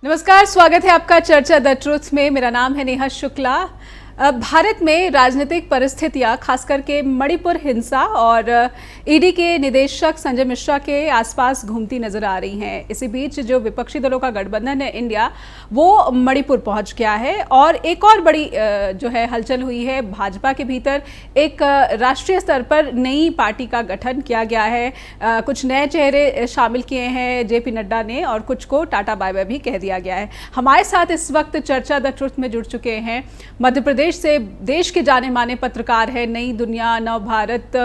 नमस्कार, स्वागत है आपका चर्चा द ट्रुथ में। मेरा नाम है नेहा शुक्ला। भारत में राजनीतिक परिस्थितियां खास करके मणिपुर हिंसा और ईडी के निदेशक संजय मिश्रा के आसपास घूमती नजर आ रही हैं। इसी बीच जो विपक्षी दलों का गठबंधन है इंडिया, वो मणिपुर पहुंच गया है और एक और बड़ी जो है हलचल हुई है। भाजपा के भीतर एक राष्ट्रीय स्तर पर नई पार्टी का गठन किया गया है। कुछ नए चेहरे शामिल किए हैं जेपी नड्डा ने और कुछ को टाटा बाय बाय भी कह दिया गया है। हमारे साथ इस वक्त चर्चा द ट्रुथ में जुड़ चुके हैं मध्य प्रदेश से देश के जाने माने पत्रकार है, नई दुनिया, नव भारत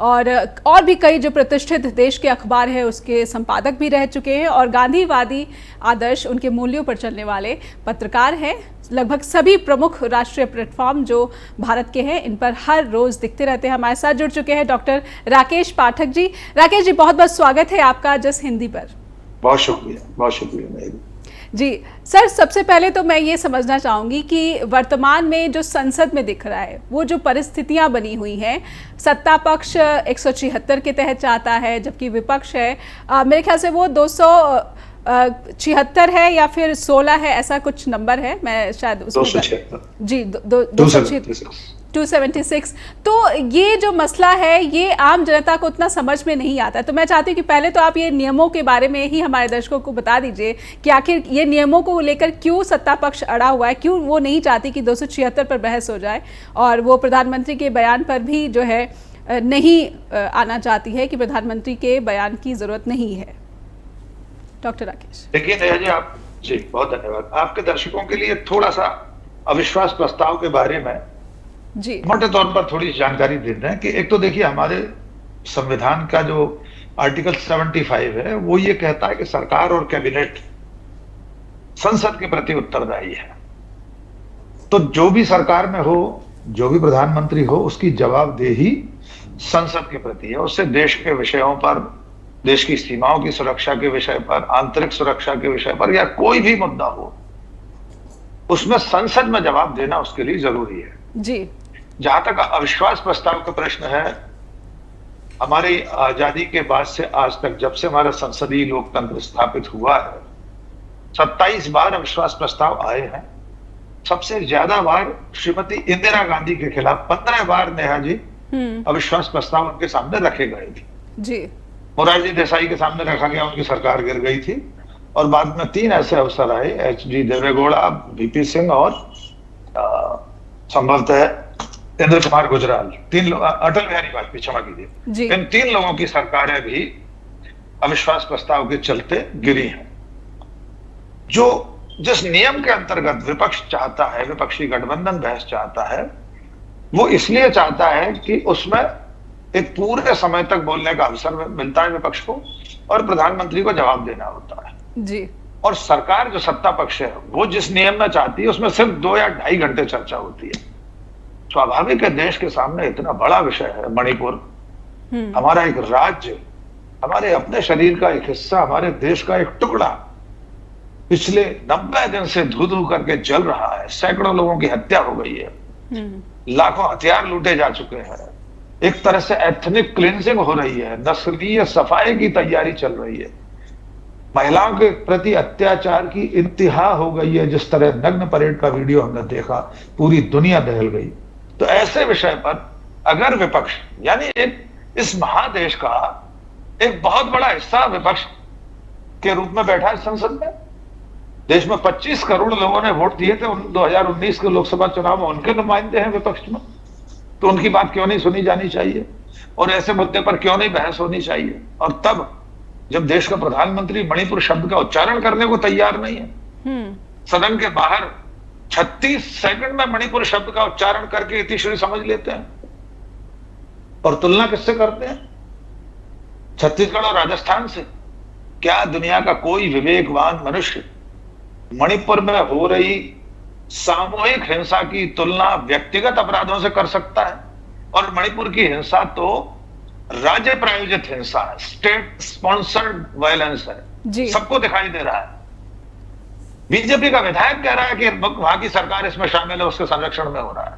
और भी कई जो प्रतिष्ठित देश के अखबार है उसके संपादक भी रह चुके हैं और गांधीवादी आदर्श, उनके मूल्यों पर चलने वाले पत्रकार हैं। लगभग सभी प्रमुख राष्ट्रीय प्लेटफॉर्म जो भारत के हैं इन पर हर रोज दिखते रहते हैं। हमारे साथ जुड़ चुके हैं डॉक्टर राकेश पाठक जी। राकेश जी, बहुत बहुत स्वागत है आपका जस हिंदी पर। बहुत शुक्रिया जी सर, सबसे पहले तो मैं ये समझना चाहूँगी कि वर्तमान में जो संसद में दिख रहा है वो जो परिस्थितियाँ बनी हुई हैं, सत्ता पक्ष 176 के तहत चाहता है जबकि विपक्ष है मेरे ख्याल से वो 276 है या फिर 16 है, ऐसा कुछ नंबर है, मैं शायद जी 276। तो ये जो मसला है ये आम जनता को उतना समझ में नहीं आता। तो मैं चाहती हूँ कि पहले तो आप ये नियमों के बारे में ही हमारे दर्शकों को बता दीजिए कि आखिर ये नियमों को लेकर क्यों सत्ता पक्ष अड़ा हुआ है, क्यों वो नहीं चाहती कि 276 पर बहस हो जाए और वो प्रधानमंत्री के बयान पर भी जो है नहीं आना चाहती है कि प्रधानमंत्री के बयान की जरूरत नहीं है। डॉक्टर राकेश। देखिए नेहा जी, आप जी बहुत धन्यवाद। आपके दर्शकों के लिए थोड़ा सा अविश्वास प्रस्ताव के बारे में जी मोटे तौर पर थोड़ी जानकारी दे दें कि एक तो देखिए हमारे संविधान का जो आर्टिकल 75 है वो ये कहता है कि सरकार और कैबिनेट संसद के प्रति उत्तरदायी है। तो जो भी सरकार में हो, जो भी प्रधानमंत्री हो, उसकी जवाबदेही संसद के प्रति है। उससे देश के विषयों पर, देश की सीमाओं की सुरक्षा के विषय पर, आंतरिक सुरक्षा के विषय पर या कोई भी मुद्दा हो उसमें संसद में जवाब देना उसके लिए जरूरी है जी। जहां तक अविश्वास प्रस्ताव का प्रश्न है, हमारी आजादी के बाद से आज तक, जब से हमारा संसदीय लोकतंत्र स्थापित हुआ है, 27 बार अविश्वास प्रस्ताव आए हैं। सबसे ज्यादा बार श्रीमती इंदिरा गांधी के खिलाफ 15 बार नेहा जी अविश्वास प्रस्ताव उनके सामने रखे गए थे जी। मोरारजी देसाई के सामने रखा गया, उनकी सरकार गिर गई थी और बाद में 3 ऐसे अवसर आए, एच.डी. देवेगौड़ा, वी.पी. सिंह और संभवतः इंद्र कुमार गुजराल, 3 लोग, अटल बिहारी वाजपेयी, क्षमा कीजिए, इन 3 लोगों की सरकारें भी अविश्वास प्रस्ताव के चलते गिरी हैं। जिस नियम के अंतर्गत विपक्ष चाहता है, विपक्षी गठबंधन बहस चाहता है, वो इसलिए चाहता है कि उसमें एक पूरे समय तक बोलने का अवसर मिलता है विपक्ष को और प्रधानमंत्री को जवाब देना होता है जी। और सरकार जो सत्ता पक्ष है वो जिस नियम में चाहती है उसमें सिर्फ 2 या 2.5 घंटे चर्चा होती है। स्वाभाविक है, देश के सामने इतना बड़ा विषय है मणिपुर, हमारा एक राज्य, हमारे अपने शरीर का एक हिस्सा, हमारे देश का एक टुकड़ा पिछले 90 दिन से धू धू करके जल रहा है। सैकड़ों लोगों की हत्या हो गई है, लाखों हथियार लूटे जा चुके हैं, एक तरह से एथनिक क्लींजिंग हो रही है, नस्लीय सफाई की तैयारी चल रही है, महिलाओं के प्रति अत्याचार की इंतहा हो गई है। जिस तरह नग्न परेड का वीडियो हमने देखा, पूरी दुनिया दहल गई। तो ऐसे विषय पर अगर विपक्ष, यानी इस महादेश का एक बहुत बड़ा हिस्सा विपक्ष के रूप में बैठा है संसद में, देश में 25 करोड़ लोगों ने वोट दिए थे 2019 के लोकसभा चुनाव में, उनके नुमाइंदे हैं विपक्ष में, तो उनकी बात क्यों नहीं सुनी जानी चाहिए और ऐसे मुद्दे पर क्यों नहीं बहस होनी चाहिए। और तब जब देश का प्रधानमंत्री मणिपुर शब्द का उच्चारण करने को तैयार नहीं है, सदन के बाहर 36 सेकंड में मणिपुर शब्द का उच्चारण करके इतिश्री समझ लेते हैं और तुलना किससे करते हैं? छत्तीसगढ़ और राजस्थान से। क्या दुनिया का कोई विवेकवान मनुष्य मणिपुर में हो रही सामूहिक हिंसा की तुलना व्यक्तिगत अपराधों से कर सकता है? और मणिपुर की हिंसा तो राज्य प्रायोजित हिंसा है, स्टेट स्पॉन्सर्ड वायलेंस है, सबको दिखाई दे रहा है। बीजेपी का विधायक कह रहा है कि वहां की सरकार इसमें शामिल है, उसके संरक्षण में हो रहा है।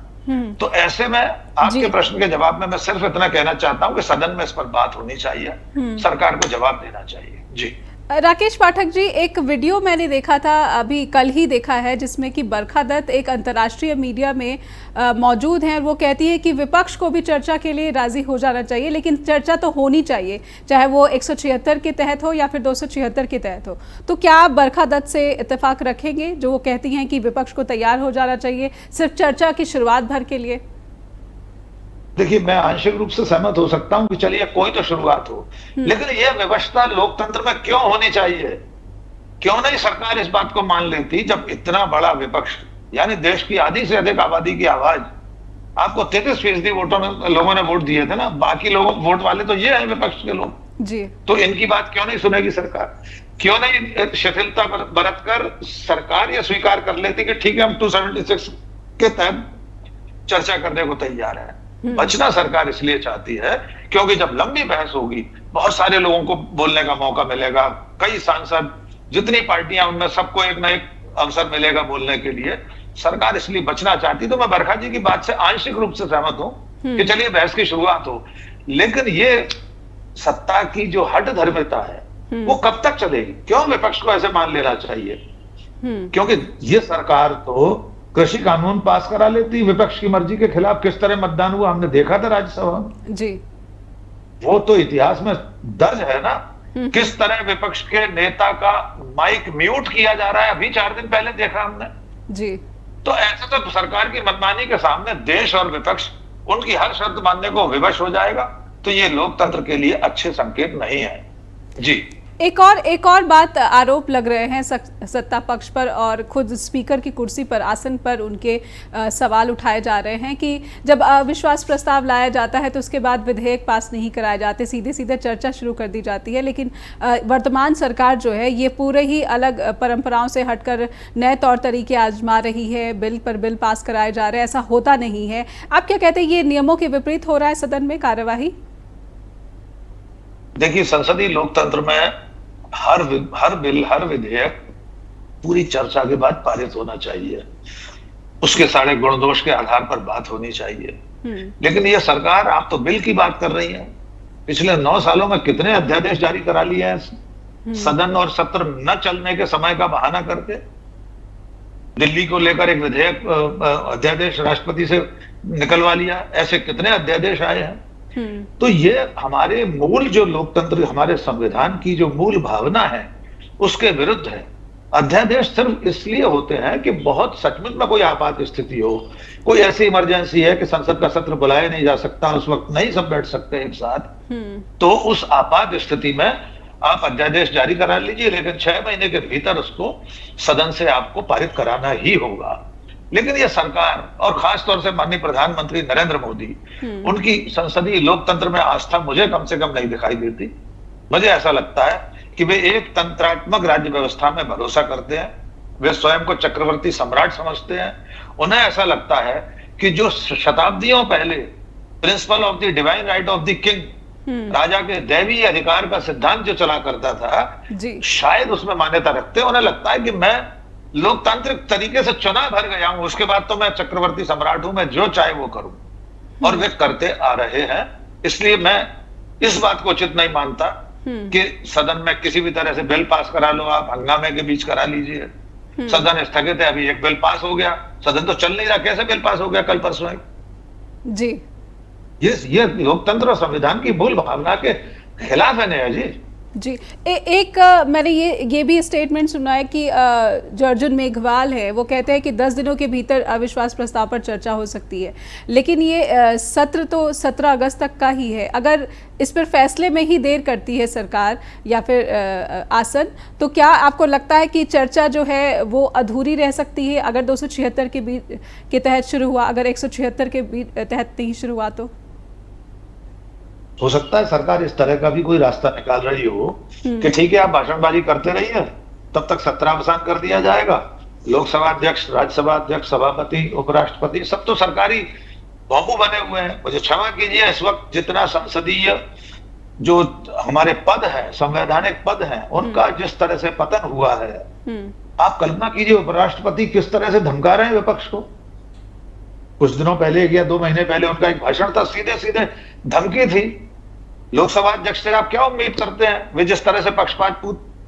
तो ऐसे में आपके प्रश्न के जवाब में मैं सिर्फ इतना कहना चाहता हूं कि सदन में इस पर बात होनी चाहिए, सरकार को जवाब देना चाहिए। जी राकेश पाठक जी, एक वीडियो मैंने देखा था, अभी कल ही देखा है, जिसमें कि बरखा दत्त एक अंतर्राष्ट्रीय मीडिया में मौजूद हैं और वो कहती है कि विपक्ष को भी चर्चा के लिए राजी हो जाना चाहिए, लेकिन चर्चा तो होनी चाहिए, चाहे वो 176 के तहत हो या फिर 276 के तहत हो। तो क्या आप बरखा दत्त से इत्तेफाक रखेंगे जो वो कहती हैं कि विपक्ष को तैयार हो जाना चाहिए सिर्फ चर्चा की शुरुआत भर के लिए? देखिए, मैं आंशिक रूप से सहमत हो सकता हूं कि चलिए कोई तो शुरुआत हो, लेकिन यह व्यवस्था लोकतंत्र में क्यों होनी चाहिए? क्यों नहीं सरकार इस बात को मान लेती, जब इतना बड़ा विपक्ष यानी देश की आधी से अधिक आबादी की आवाज, आपको 33% वोटों में लोगों ने वोट दिए थे ना, बाकी लोगों वोट वाले तो ये है विपक्ष के लोग जी। तो इनकी बात क्यों नहीं सुनेगी सरकार? क्यों नहीं शिथिलता बरत कर सरकार यह स्वीकार कर लेती कि ठीक है, हम 276 के तहत चर्चा करने को तैयार है। बचना सरकार इसलिए चाहती है क्योंकि जब लंबी बहस होगी, बहुत सारे लोगों को बोलने का मौका मिलेगा, कई सांसद, जितनी पार्टियां, उनमें सबको एक ना एक अवसर मिलेगा बोलने के लिए, सरकार इसलिए बचना चाहती। तो मैं बरखा जी की बात से आंशिक रूप से सहमत हूं कि चलिए बहस की शुरुआत हो, लेकिन ये सत्ता की जो हठ धर्मिता है वो कब तक चलेगी? क्यों विपक्ष को ऐसे मान लेना चाहिए? क्योंकि ये सरकार तो कृषि कानून पास करा लेती विपक्ष की मर्जी के खिलाफ। किस तरह मतदान हुआ हमने देखा था राज्यसभा में जी। वो तो इतिहास में दर्ज है ना, किस तरह विपक्ष के नेता का माइक म्यूट किया जा रहा है, अभी 4 दिन पहले देखा हमने जी। तो ऐसे तो सरकार की मनमानी के सामने देश और विपक्ष उनकी हर शर्त मानने को विवश हो जाएगा, तो ये लोकतंत्र के लिए अच्छे संकेत नहीं है जी। एक और बात आरोप लग रहे हैं सत्ता पक्ष पर और खुद स्पीकर की कुर्सी पर, आसन पर उनके सवाल उठाए जा रहे हैं कि जब अविश्वास प्रस्ताव लाया जाता है तो उसके बाद विधेयक पास नहीं कराए जाते, सीधे सीधे चर्चा शुरू कर दी जाती है। लेकिन वर्तमान सरकार जो है ये पूरे ही अलग परंपराओं से हटकर नए तौर तरीके आजमा रही है, बिल पर बिल पास कराए जा रहे हैं, ऐसा होता नहीं है। आप क्या कहते हैं, ये नियमों के विपरीत हो रहा है सदन में कार्यवाही? देखिए, संसदीय लोकतंत्र में हर बिल, हर विधेयक पूरी चर्चा के बाद पारित होना चाहिए, उसके सारे गुण दोष के आधार पर बात होनी चाहिए। लेकिन ये सरकार, आप तो बिल की बात कर रही हैं, पिछले 9 सालों में कितने अध्यादेश जारी करा लिए हैं सदन और सत्र न चलने के समय का बहाना करके। दिल्ली को लेकर एक विधेयक, अध्यादेश राष्ट्रपति से निकलवा लिया, ऐसे कितने अध्यादेश आए हैं। तो ये हमारे मूल जो लोकतंत्र, हमारे संविधान की जो मूल भावना है उसके विरुद्ध है। अध्यादेश सिर्फ इसलिए होते हैं कि बहुत सचमुच में कोई आपात स्थिति हो, कोई ऐसी इमरजेंसी है कि संसद का सत्र बुलाया नहीं जा सकता, उस वक्त नहीं सब बैठ सकते एक साथ, तो उस आपात स्थिति में आप अध्यादेश जारी करा लीजिए, लेकिन 6 महीने के भीतर उसको सदन से आपको पारित कराना ही होगा। लेकिन यह सरकार और खास तौर से माननीय प्रधानमंत्री नरेंद्र मोदी, उनकी संसदीय लोकतंत्र में आस्था मुझे कम से कम नहीं दिखाई देती। मुझे ऐसा लगता है कि वे एक तंत्रात्मक राज्य व्यवस्था में भरोसा करते हैं, वे स्वयं को चक्रवर्ती सम्राट समझते हैं। उन्हें ऐसा लगता है कि जो शताब्दियों पहले principle of the divine right of the king, राजा के दैवीय अधिकार का सिद्धांत जो चला करता था, शायद उसमें मान्यता रखते हैं। उन्हें लगता है कि मैं लोकतांत्रिक तरीके से चुना भर गया हूं, उसके बाद तो मैं चक्रवर्ती सम्राट हूं, मैं जो चाहे वो करूं, और वे करते आ रहे हैं। इसलिए मैं इस बात को उचित नहीं मानता कि सदन में किसी भी तरह से बिल पास करा लो, आप हंगामे के बीच करा लीजिए। सदन स्थगित है, अभी एक बिल पास हो गया, सदन तो चल नहीं रहा, कैसे बिल पास हो गया कल परसों जी। ये लोकतंत्र और संविधान की मूल भावना के खिलाफ है नया जी। जी। एक मैंने ये भी स्टेटमेंट सुना है कि जो अर्जुन मेघवाल है वो कहते हैं कि 10 दिनों के भीतर अविश्वास प्रस्ताव पर चर्चा हो सकती है, लेकिन ये सत्र तो 17 अगस्त तक का ही है। अगर इस पर फैसले में ही देर करती है सरकार या फिर आसन, तो क्या आपको लगता है कि चर्चा जो है वो अधूरी रह सकती है अगर 276 के तहत शुरू हुआ, अगर 176 के तहत नहीं शुरू हुआ? तो हो सकता है सरकार इस तरह का भी कोई रास्ता निकाल रही हो कि ठीक है, आप भाषणबाजी करते रहिए, तब तक सत्रावसान कर दिया जाएगा। लोकसभा अध्यक्ष, राज्यसभा अध्यक्ष, सभापति, उपराष्ट्रपति सब तो सरकारी बाबू बने हुए हैं। मुझे क्षमा कीजिए, इस वक्त जितना संसदीय जो हमारे पद है, संवैधानिक पद हैं, उनका जिस तरह से पतन हुआ है, आप कल्पना कीजिए उपराष्ट्रपति किस तरह से धमका रहे हैं विपक्ष को। कुछ दिनों पहले या 2 महीने पहले उनका एक भाषण था, सीधे सीधे धमकी थी। लोकसभा अध्यक्ष से आप क्या उम्मीद करते हैं? वे जिस तरह से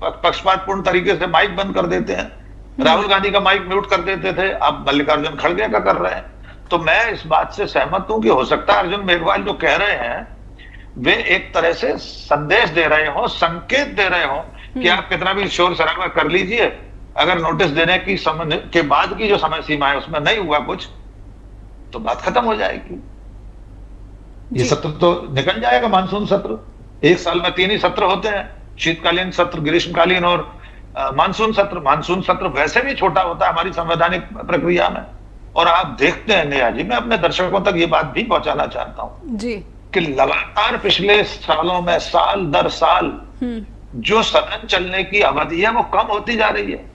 पक्षपातपूर्ण तरीके से माइक बंद कर देते हैं। राहुल गांधी का माइक म्यूट कर देते थे, अब मल्लिकार्जुन खड़गे का कर रहे हैं। तो मैं इस बात से सहमत हूं कि हो सकता है अर्जुन मेघवाल जो कह रहे हैं वे एक तरह से संदेश दे रहे हो, संकेत दे रहे हो कि आप कितना भी शोर शराबा कर लीजिए, अगर नोटिस देने की समय के बाद की जो समय सीमा है उसमें नहीं हुआ कुछ तो बात खत्म हो जाएगी। ये सत्र तो निकल जाएगा, मानसून सत्र। एक साल में 3 ही सत्र होते हैं, शीतकालीन सत्र, ग्रीष्मकालीन और मानसून सत्र। मानसून सत्र वैसे भी छोटा होता है हमारी संवैधानिक प्रक्रिया में। और आप देखते हैं नेहा जी, मैं अपने दर्शकों तक ये बात भी पहुंचाना चाहता हूं जी कि लगातार पिछले सालों में साल दर साल जो सदन चलने की अवधि है वो कम होती जा रही है।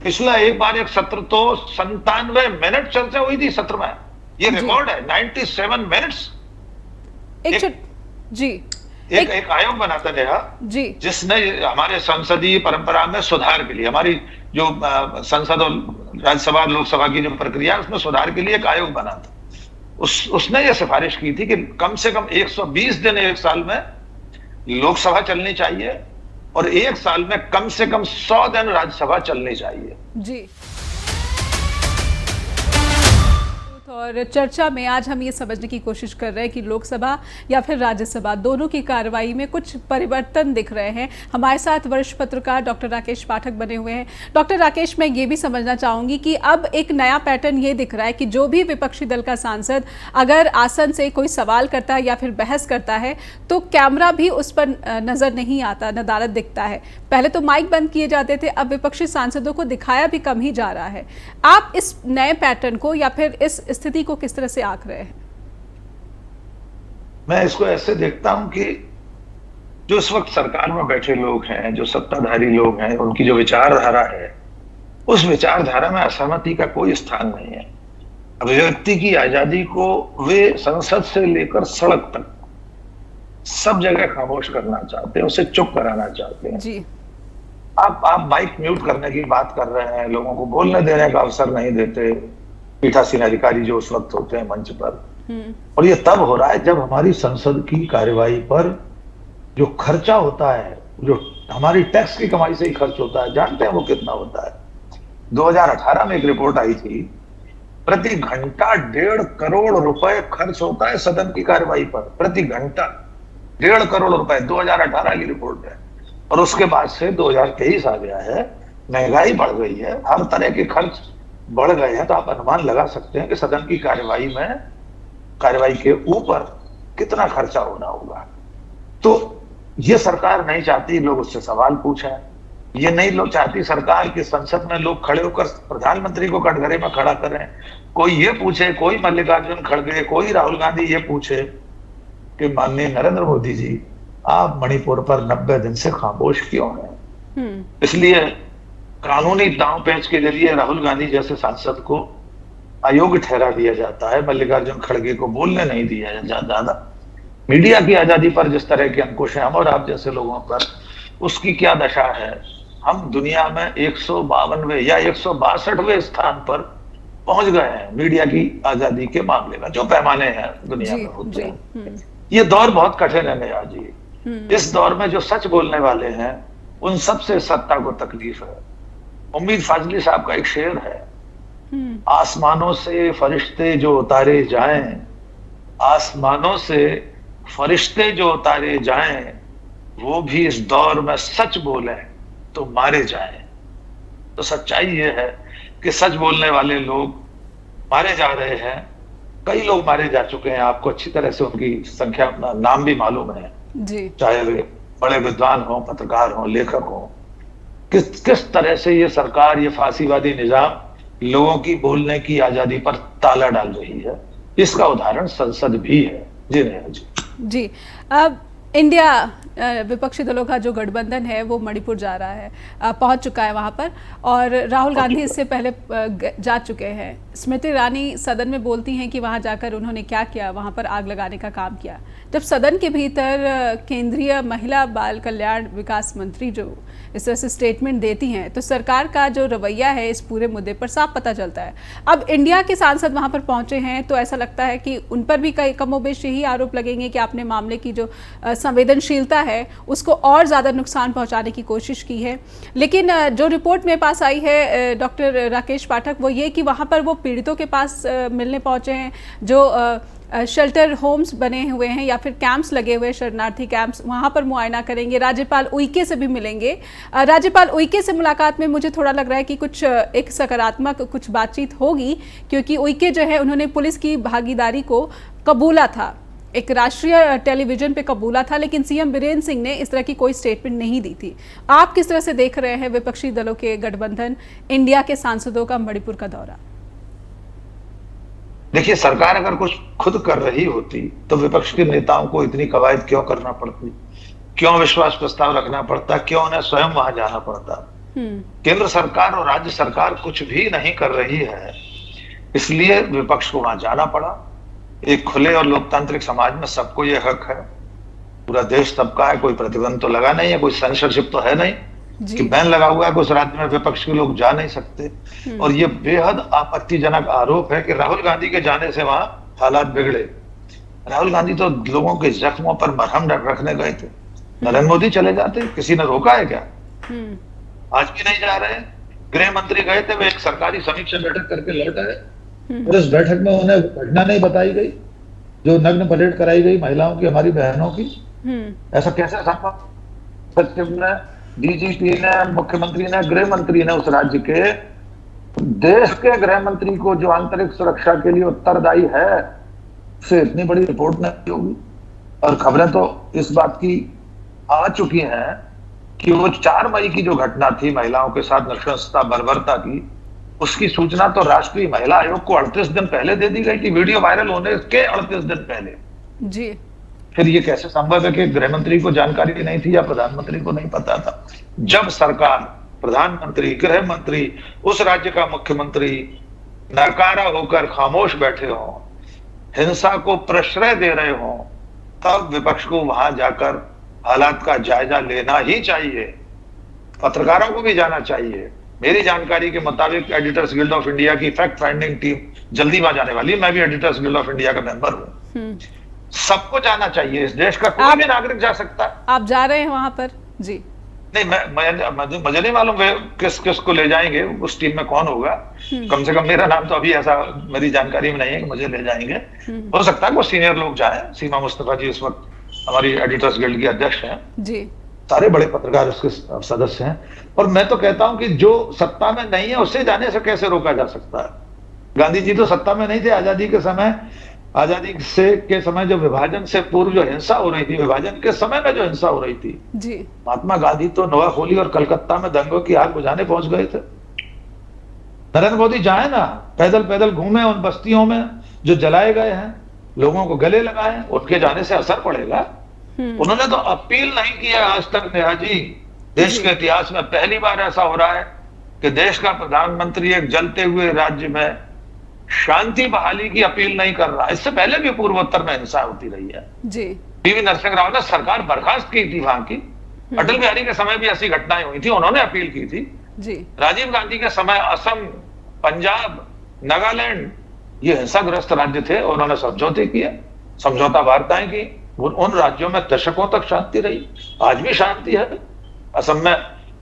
पिछला एक बार एक सत्र तो 97 मिनट चर्चा हुई थी सत्र में, ये रिकॉर्ड है। 97 मिनट्स। एक आयोग बना था नेहा जी, जिसने हमारे संसदीय परंपरा में सुधार के लिए, हमारी जो संसद और राज्यसभा लोकसभा की जो प्रक्रिया है उसमें सुधार के लिए एक आयोग बना था। उसने ये सिफारिश की थी कि कम से कम 120 दिन एक साल में लोकसभा चलनी चाहिए और एक साल में कम से कम 100 दिन राज्यसभा चलनी चाहिए जी। और चर्चा में आज हम ये समझने की कोशिश कर रहे हैं कि लोकसभा या फिर राज्यसभा दोनों की कार्रवाई में कुछ परिवर्तन दिख रहे हैं। हमारे साथ वरिष्ठ पत्रकार डॉक्टर राकेश पाठक बने हुए हैं। डॉक्टर राकेश, मैं ये भी समझना चाहूंगी कि अब एक नया पैटर्न ये दिख रहा है कि जो भी विपक्षी दल का सांसद अगर आसन से कोई सवाल करता है या फिर बहस करता है तो कैमरा भी उस पर नजर नहीं आता, नदारद दिखता है। पहले तो माइक बंद किए जाते थे, अब विपक्षी सांसदों को दिखाया भी कम ही जा रहा है। आप इस नए पैटर्न को या फिर इस स्थिति को किस तरह से आंक रहे हैं? मैं इसको ऐसे देखता हूं कि जो इस वक्त सरकार में बैठे लोग हैं, जो सत्ताधारी लोग हैं, उनकी जो विचारधारा है, उस विचारधारा में असहमति का कोई स्थान नहीं है। अभिव्यक्ति की आजादी को वे संसद से लेकर सड़क तक सब जगह खामोश करना चाहते हैं, उसे चुप कराना चाहते हैं जी। आप माइक म्यूट करने की बात कर रहे हैं, लोगों को बोलने देने का अवसर नहीं देते, पीठासीन अधिकारी जो उस वक्त होते हैं मंच पर। और ये तब हो रहा है जब हमारी संसद की कार्यवाही पर जो खर्चा होता है, जो हमारी टैक्स की कमाई से ही खर्च होता है, जानते हैं वो कितना होता है? 2018 में एक रिपोर्ट आई थी, प्रति घंटा 1.5 करोड़ रुपए खर्च होता है सदन की कार्यवाही पर। प्रति घंटा 1.5 करोड़ रुपए, 2018 की रिपोर्ट है। और उसके बाद से 2023 आ गया है, महंगाई बढ़ गई है, हर तरह के खर्च बढ़ गए हैं। तो आप अनुमान लगा सकते हैं कि सदन की कार्यवाही के ऊपर कितना खर्चा होना होगा। तो ये सरकार नहीं चाहती लोग उससे सवाल पूछें, ये नहीं लोग चाहती सरकार की संसद में लोग खड़े होकर प्रधानमंत्री को कटघरे में खड़ा करें। कोई ये पूछे, कोई मल्लिकार्जुन खड़गे, कोई राहुल गांधी ये पूछे कि माननीय नरेंद्र मोदी जी, आप मणिपुर पर 90 दिन से खामोश क्यों हैं? इसलिए कानूनी दांव पेंच के जरिए राहुल गांधी जैसे सांसद को अयोग्य ठहरा दिया जाता है, मल्लिकार्जुन खड़गे को बोलने नहीं दिया ज्यादा। मीडिया की आजादी पर जिस तरह के अंकुश हैं हम और आप जैसे लोगों पर, उसकी क्या दशा है? हम दुनिया में 152वें या 162वें स्थान पर पहुंच गए हैं मीडिया की आजादी के मामले में, जो पैमाने हैं दुनिया में होते हैं। ये दौर बहुत कठिन है नेहा जी। इस दौर में जो सच बोलने वाले हैं उन सबसे सत्ता को तकलीफ है। उम्मीद फाजली साहब का एक शेर है, आसमानों से फरिश्ते जो उतारे जाएं, आसमानों से फरिश्ते जो उतारे जाएं, वो भी इस दौर में सच बोले तो मारे जाएं। तो सच्चाई ये है कि सच बोलने वाले लोग मारे जा रहे हैं। कई लोग मारे जा चुके हैं, आपको अच्छी तरह से उनकी संख्या, नाम भी मालूम है जी। चाहे वे बड़े विद्वान हो, पत्रकार हो, लेखक हो। किस तरह से ये सरकार, ये फांसीवादी निजाम लोगों की बोलने की आजादी पर ताला डाल रही है, इसका उदाहरण संसद भी है। जी नेहा जी। अब इंडिया विपक्षी दलों का जो गठबंधन है वो मणिपुर जा रहा है, पहुंच चुका है वहां पर, और राहुल गांधी इससे पहले जा चुके हैं। स्मृति ईरानी सदन में बोलती हैं कि वहां जाकर उन्होंने क्या किया, वहां पर आग लगाने का काम किया। जब सदन के भीतर केंद्रीय महिला बाल कल्याण विकास मंत्री जो इस तरह से स्टेटमेंट देती हैं, तो सरकार का जो रवैया है इस पूरे मुद्दे पर साफ पता चलता है। अब इंडिया के सांसद वहां पर पहुंचे हैं तो ऐसा लगता है कि उन पर भी कई कमोबेश यही आरोप लगेंगे कि आपने मामले की जो संवेदनशीलता है उसको और ज़्यादा नुकसान पहुंचाने की कोशिश की है। लेकिन जो रिपोर्ट मेरे पास आई है डॉक्टर राकेश पाठक, वो ये कि वहाँ पर वो पीड़ितों के पास मिलने पहुँचे हैं, जो शेल्टर होम्स बने हुए हैं या फिर कैंप्स लगे हुए हैं, शरणार्थी कैंप्स, वहाँ पर मुआयना करेंगे। राज्यपाल उइके से भी मिलेंगे। राज्यपाल उइके से मुलाकात में मुझे थोड़ा लग रहा है कि कुछ एक सकारात्मक कुछ बातचीत होगी, क्योंकि उइके जो है उन्होंने पुलिस की भागीदारी को कबूला था, एक राष्ट्रीय टेलीविजन पे कबूला था, लेकिन सीएम बीरेन्द्र सिंह ने इस तरह की कोई स्टेटमेंट नहीं दी थी। आप किस तरह से देख रहे हैं विपक्षी दलों के गठबंधन इंडिया के सांसदों का मणिपुर का दौरा? देखिए, सरकार अगर कुछ खुद कर रही होती तो विपक्ष के नेताओं को इतनी कवायद क्यों करना पड़ती, क्यों विश्वास प्रस्ताव रखना पड़ता, क्यों उन्हें स्वयं वहां जाना पड़ता। केंद्र सरकार और राज्य सरकार कुछ भी नहीं कर रही है, इसलिए विपक्ष को वहां जाना पड़ा। एक खुले और लोकतांत्रिक समाज में सबको यह हक है, पूरा देश सबका है, कोई प्रतिबंध तो लगा नहीं है, कोई सेंसरशिप तो है नहीं कि बैन लगा हुआ है कि उस राज्य में विपक्ष के लोग जा नहीं सकते। और ये बेहद आपत्तिजनक आरोप है कि राहुल गांधी के जाने से वहां हालात बिगड़े। राहुल गांधी तो लोगों के जख्मों पर मरहम रखने गए थे, नरेंद्र मोदी चले जाते, किसी ने रोका है क्या? आज भी नहीं जा रहे। गृह मंत्री गए थे, वे एक सरकारी समीक्षा बैठक करके लौट आए और इस बैठक में उन्हें घटना नहीं बताई गई जो नग्न परेड कराई गई महिलाओं की, हमारी बहनों की। ऐसा कैसे संभव? सचिव ने, डीजीपी ने, मुख्यमंत्री ने, गृह मंत्री ने उस राज्य के, देश के गृह मंत्री को जो आंतरिक सुरक्षा के लिए उत्तरदायी है, से इतनी बड़ी रिपोर्ट नहीं होगी। और खबरें तो इस बात की आ चुकी हैं कि वो 4 मई की जो घटना थी महिलाओं के साथ नृशंसता बर्बरता की, उसकी सूचना तो राष्ट्रीय महिला आयोग को 38 दिन पहले दे दी गई थी, वीडियो वायरल होने के 38 दिन पहले जी। फिर ये कैसे संभव है कि गृह मंत्री को जानकारी नहीं थी या प्रधानमंत्री को नहीं पता था? जब सरकार, प्रधानमंत्री, गृह मंत्री, उस राज्य का मुख्यमंत्री नकारा होकर खामोश बैठे हों, हिंसा को प्रश्रय दे रहे हों, तब विपक्ष को वहां जाकर हालात का जायजा लेना ही चाहिए। पत्रकारों को भी जाना चाहिए। मेरी जानकारी के मुताबिक एडिटर्स गिल्ड ऑफ इंडिया की फैक्ट फाइंडिंग टीम जल्दी वहां जाने वाली है। मैं भी एडिटर्स गिल्ड ऑफ इंडिया का मेंबर हूं। सबको जाना चाहिए, इस देश का कोई भी नागरिक जा सकता है। आप जा रहे हैं वहां पर? जी नहीं, मुझे नहीं मालूम किस को ले जाएंगे, उस टीम में कौन होगा। कम से कम मेरा नाम तो अभी ऐसा मेरी जानकारी में नहीं है कि मुझे ले जाएंगे। हो सकता है वो सीनियर लोग जाएं। सीमा मुस्तफा जी इस वक्त हमारी एडिटर्स गिल्ड की अध्यक्ष हैं जी, सारे बड़े पत्रकार उसके सदस्य हैं। और मैं तो कहता हूं कि जो सत्ता में नहीं है उसे जाने से कैसे रोका जा सकता है? गांधी जी तो सत्ता में नहीं थे आजादी के समय। आजादी के समय जो विभाजन से पूर्व जो हिंसा हो रही थी, विभाजन के समय में जो हिंसा हो रही थी जी, महात्मा गांधी तो नोआखोली और कलकत्ता में दंगों की आग बुझाने पहुंच गए थे। नरेंद्र मोदी जाए ना, पैदल पैदल घूमे उन बस्तियों में जो जलाए गए हैं, लोगों को गले लगाए, उनके जाने से असर पड़ेगा। उन्होंने तो अपील नहीं किया आज तक। नेहा जी, देश के इतिहास में पहली बार ऐसा हो रहा है कि देश का प्रधानमंत्री एक जलते हुए राज्य में शांति बहाली की अपील नहीं कर रहा। इससे पहले भी पूर्वोत्तर में हिंसा होती रही है जी। पीवी नरसिंह राव ने सरकार बर्खास्त की थी वहां की। अटल बिहारी के समय भी ऐसी घटनाएं हुई थी, उन्होंने अपील की थी जी। राजीव गांधी के समय असम, पंजाब, नागालैंड ये हिंसाग्रस्त राज्य थे, उन्होंने समझौते किए, समझौता वार्ताएं की। उन राज्यों में दशकों तक शांति रही, आज भी शांति है। असम में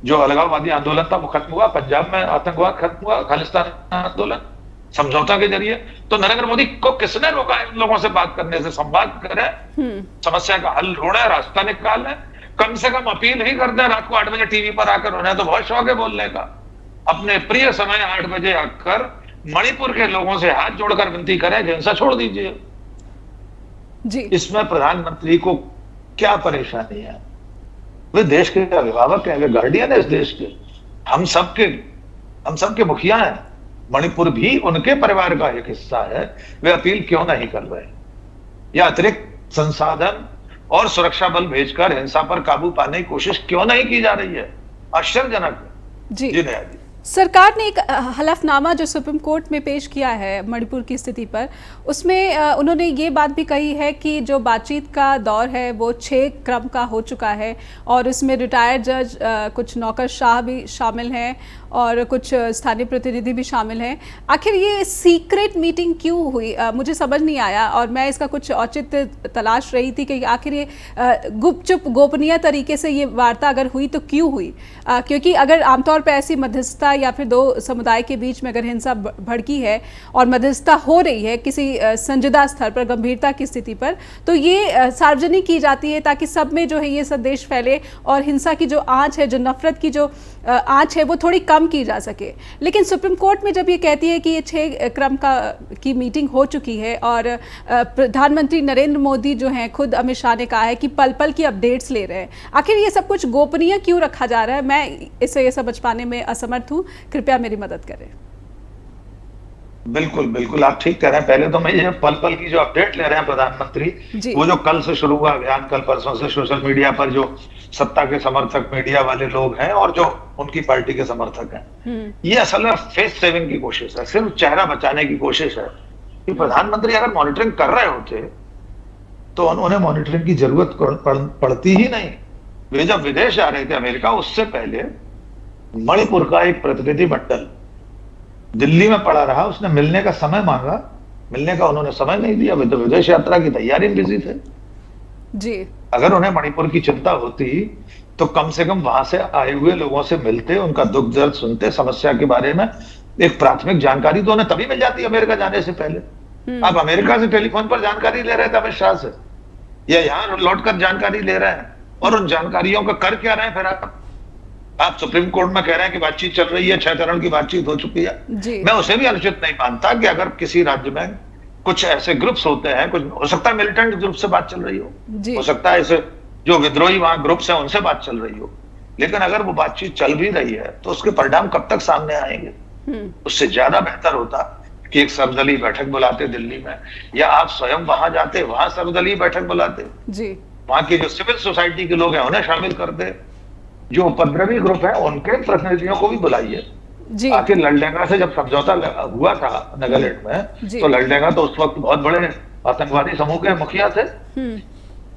जो अलगाववादी आंदोलन था वो खत्म हुआ, पंजाब में आतंकवाद खत्म हुआ, खालिस्तान आंदोलन समझौता के जरिए। तो नरेंद्र मोदी को किसने रोका है इन लोगों से बात करने से? संवाद करें, समस्या का हल ढूंढे, रास्ता निकालें, कम से कम अपील ही कर दें। रात को 8 बजे टीवी पर आकर, उन्हें तो बहुत शौक है बोलने का। अपने प्रिय समय 8 बजे आकर मणिपुर के लोगों से हाथ जोड़कर विनती करें कि हिंसा छोड़ दीजिए जी। इसमें प्रधानमंत्री को क्या परेशानी है? वे देश के अभिभावक हैं, वे गार्डियन है इस देश के। हम सबके मुखिया हैं। मणिपुर भी उनके परिवार का एक हिस्सा है। वे अपील क्यों नहीं कर रहे? या अतिरिक्त संसाधन और सुरक्षा बल भेजकर हिंसा पर काबू पाने की कोशिश क्यों नहीं की जा रही है? आश्चर्यजनक है जी। नया जी, सरकार ने एक हलफनामा जो सुप्रीम कोर्ट में पेश किया है मणिपुर की स्थिति पर, उसमें उन्होंने ये बात भी कही है कि जो बातचीत का दौर है वो 6 क्रम का हो चुका है और उसमें रिटायर्ड जज, कुछ नौकरशाह भी शामिल हैं और कुछ स्थानीय प्रतिनिधि भी शामिल हैं। आखिर ये सीक्रेट मीटिंग क्यों हुई, मुझे समझ नहीं आया और मैं इसका कुछ औचित्य तलाश रही थी कि आखिर ये गुपचुप गोपनीय तरीके से ये वार्ता अगर हुई तो क्यों हुई। क्योंकि अगर आमतौर पर ऐसी मध्यस्थता या फिर दो समुदाय के बीच में अगर हिंसा भड़की है और मध्यस्थता हो रही है किसी संजीदा स्तर पर, गंभीरता की स्थिति पर, तो ये सार्वजनिक की जाती है ताकि सब में जो है ये संदेश फैले और हिंसा की जो आंच है, जो नफरत की जो आंच है, वो थोड़ी कम की जा सके। लेकिन सुप्रीम कोर्ट में जब ये कहती है कि ये 6 क्रम की मीटिंग हो चुकी है और प्रधानमंत्री नरेंद्र मोदी जो हैं, खुद अमित शाह ने कहा है कि पल पल की अपडेट्स ले रहे हैं, आखिर ये सब कुछ गोपनीय क्यों रखा जा रहा है? मैं इसे ये समझ पाने में असमर्थ हूँ, कृपया मेरी मदद करें। बिल्कुल बिल्कुल, आप ठीक कह रहे हैं। पहले तो मैं ये पल पल की जो अपडेट ले रहे हैं प्रधानमंत्री, वो जो कल से शुरू हुआ अभियान, कल परसों से सोशल मीडिया पर जो सत्ता के समर्थक मीडिया वाले लोग हैं और जो उनकी पार्टी के समर्थक हैं, ये असल में फेस सेविंग की कोशिश है, सिर्फ चेहरा बचाने की कोशिश है। कि प्रधानमंत्री अगर मॉनिटरिंग कर रहे होते तो उन्हें मॉनिटरिंग की जरूरत पड़ती ही नहीं। वे जब विदेश जा रहे थे अमेरिका, उससे पहले मणिपुर का एक प्रतिनिधि मंडल दिल्ली में पड़ा रहा, उसने मिलने का समय मांगा, मिलने का उन्होंने समय नहीं दिया, वे तो विदेश यात्रा की तैयारी में बिजी थे जी। अगर उन्हें मणिपुर की चिंता होती तो कम से कम वहां से आए हुए लोगों से मिलते, उनका दुख दर्द सुनते, समस्या के बारे में एक प्राथमिक जानकारी तो उन्हें तभी मिल जाती अमेरिका जाने से पहले। आप अमेरिका से टेलीफोन पर जानकारी ले रहे थे अमित शाह से, या यहाँ लौटकर जानकारी ले रहे हैं, और उन जानकारियों का कर क्या रहे हैं फिर आप सुप्रीम कोर्ट में कह रहे हैं कि बातचीत चल रही है, 6 चरण की बातचीत हो चुकी है। मैं उसे भी अनुचित नहीं मानता कि अगर किसी राज्य में कुछ ऐसे ग्रुप्स होते हैं, कुछ हो सकता है मिलिटेंट ग्रुप से बात चल रही हो सकता है ऐसे जो विद्रोही वहां ग्रुप्स हैं उनसे बात चल रही हो, लेकिन अगर वो बातचीत चल भी रही है तो उसके परिणाम कब तक सामने आएंगे? उससे ज्यादा बेहतर होता कि एक सर्वदलीय बैठक बुलाते दिल्ली में, या आप स्वयं वहां जाते, वहां सर्वदलीय बैठक बुलाते, वहां की जो सिविल सोसाइटी के लोग हैं उन्हें शामिल करते, जो उपद्रवी ग्रुप है उनके प्रतिनिधियों को भी बुलाइए। आखिर लड़डेंगा से जब समझौता हुआ था नागालैंड में, तो लड़डेंगा तो उस वक्त बहुत बड़े आतंकवादी समूह के मुखिया थे।